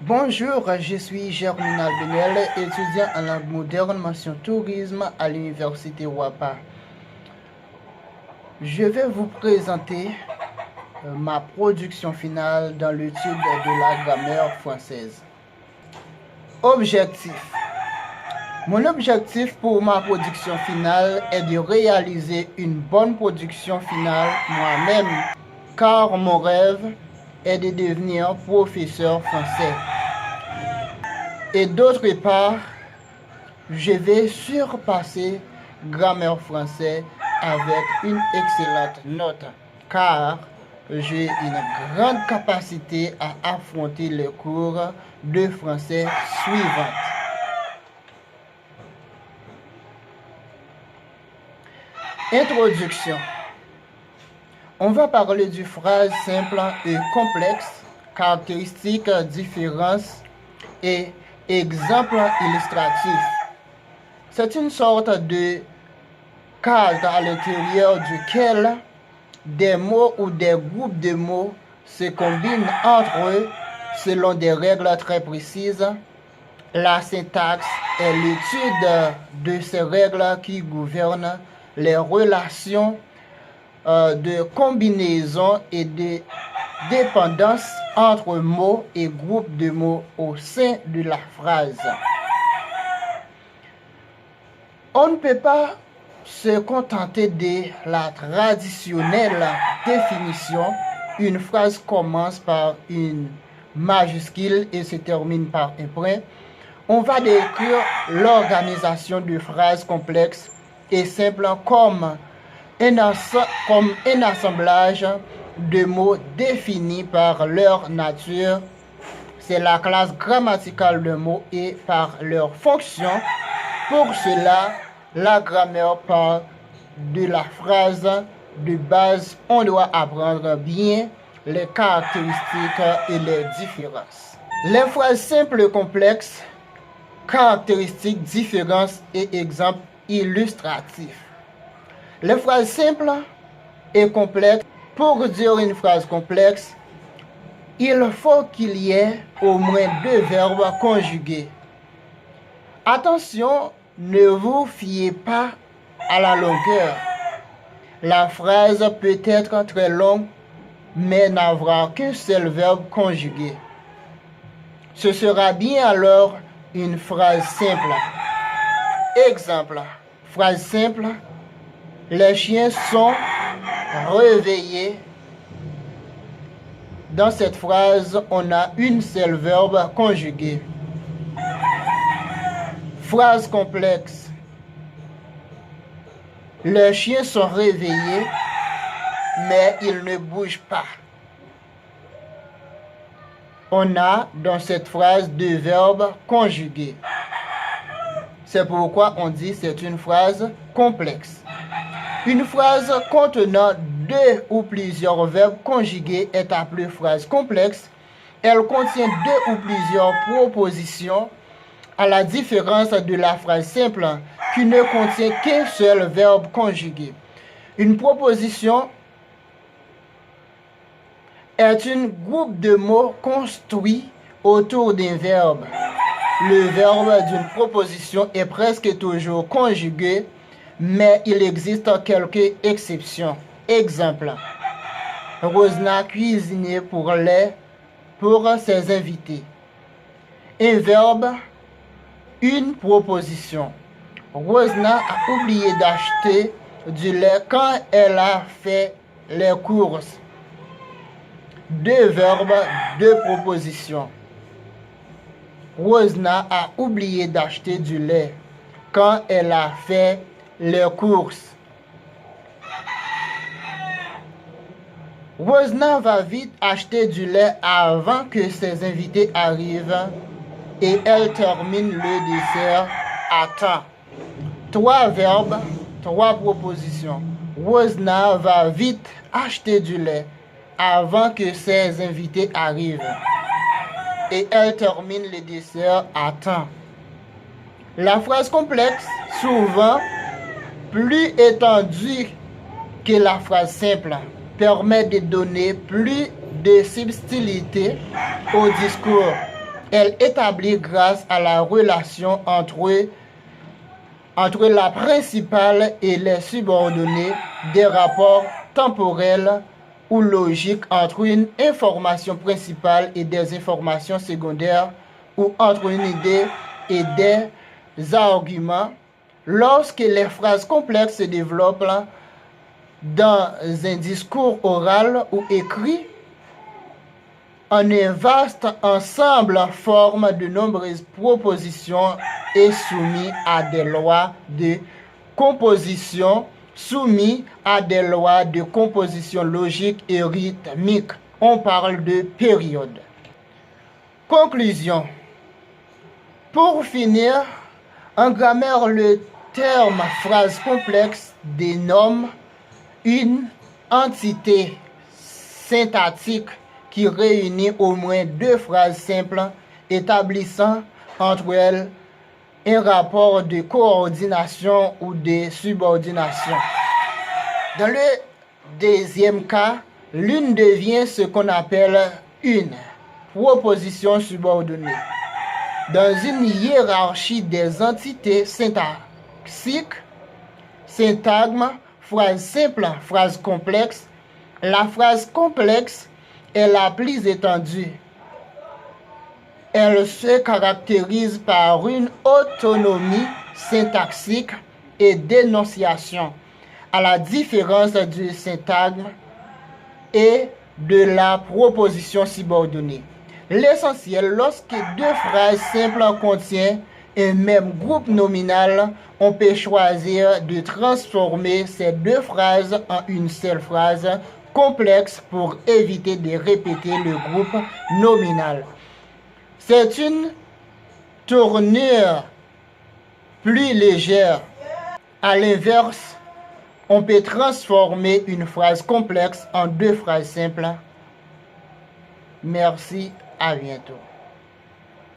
Bonjour, je suis Germinal Benel, étudiant en langue moderne, mention tourisme à l'université WAPA. Je vais vous présenter ma production finale dans l'étude de la grammaire française. Objectif. Mon objectif pour ma production finale est de réaliser une bonne production finale moi-même, car mon rêve est de devenir professeur français. Et d'autre part, je vais surpasser grammaire français avec une excellente note, car j'ai une grande capacité à affronter les cours de français suivants. Introduction. On va parler de phrases simples et complexes, caractéristiques, différences et exemples illustratifs. C'est une sorte de cadre à l'intérieur duquel des mots ou des groupes de mots se combinent entre eux selon des règles très précises. La syntaxe est l'étude de ces règles qui gouvernent les relations de combinaison et de dépendance entre mots et groupes de mots au sein de la phrase. On ne peut pas se contenter de la traditionnelle définition. Une phrase commence par une majuscule et se termine par un point. On va décrire l'organisation de phrases complexes et simples comme un assemblage de mots définis par leur nature. C'est la classe grammaticale de mots et par leur fonction. Pour cela, la grammaire parle de la phrase de base. On doit apprendre bien les caractéristiques et les différences. Les phrases simples et complexes, caractéristiques, différences et exemples illustratifs. Les phrases simples et complexes. Pour dire une phrase complexe, il faut qu'il y ait au moins 2 verbes conjugués. Attention, ne vous fiez pas à la longueur. La phrase peut être très longue, mais n'avoir qu'un seul verbe conjugué. Ce sera bien alors une phrase simple. Exemple, phrase simple. Les chiens sont réveillés. Dans cette phrase, on a une seule verbe conjugué. Phrase complexe. Les chiens sont réveillés, mais ils ne bougent pas. On a dans cette phrase 2 verbes conjugués. C'est pourquoi on dit que c'est une phrase complexe. Une phrase contenant 2 ou plusieurs verbes conjugués est appelée phrase complexe. Elle contient 2 ou plusieurs propositions, à la différence de la phrase simple qui ne contient qu'un seul verbe conjugué. Une proposition est un groupe de mots construits autour d'un verbe. Le verbe d'une proposition est presque toujours conjugué, mais il existe quelques exceptions. Exemple, Rosna cuisine pour ses invités. Un verbe, une proposition. Rosna a oublié d'acheter du lait quand elle a fait les courses. 2 verbes, 2 propositions. Rosna a oublié d'acheter du lait quand elle a fait les courses. Rosna va vite acheter du lait avant que ses invités arrivent et elle termine le dessert à temps. 3 verbes, 3 propositions. Rosna va vite acheter du lait avant que ses invités arrivent et elle termine le dessert à temps. La phrase complexe, souvent plus étendue que la phrase simple, permet de donner plus de subtilité au discours. Elle établit grâce à la relation entre la principale et les subordonnés des rapports temporels ou logiques entre une information principale et des informations secondaires ou entre une idée et des arguments. Lorsque les phrases complexes se développent dans un discours oral ou écrit, en un vaste ensemble forme de nombreuses propositions et soumis à des lois de composition, logique et rythmique. On parle de période. Conclusion. Pour finir, en grammaire, le terme phrase complexe dénomme une entité syntactique qui réunit au moins deux phrases simples établissant entre elles un rapport de coordination ou de subordination. Dans le deuxième cas, l'une devient ce qu'on appelle une proposition subordonnée. Dans une hiérarchie des entités syntaxiques, syntagme, phrase simple, phrase complexe, la phrase complexe est la plus étendue. Elle se caractérise par une autonomie syntaxique et d'énonciation, à la différence du syntagme et de la proposition subordonnée. L'essentiel, lorsque deux phrases simples contiennent un même groupe nominal, on peut choisir de transformer ces deux phrases en une seule phrase complexe pour éviter de répéter le groupe nominal. C'est une tournure plus légère. À l'inverse, on peut transformer une phrase complexe en deux phrases simples. Merci, à bientôt.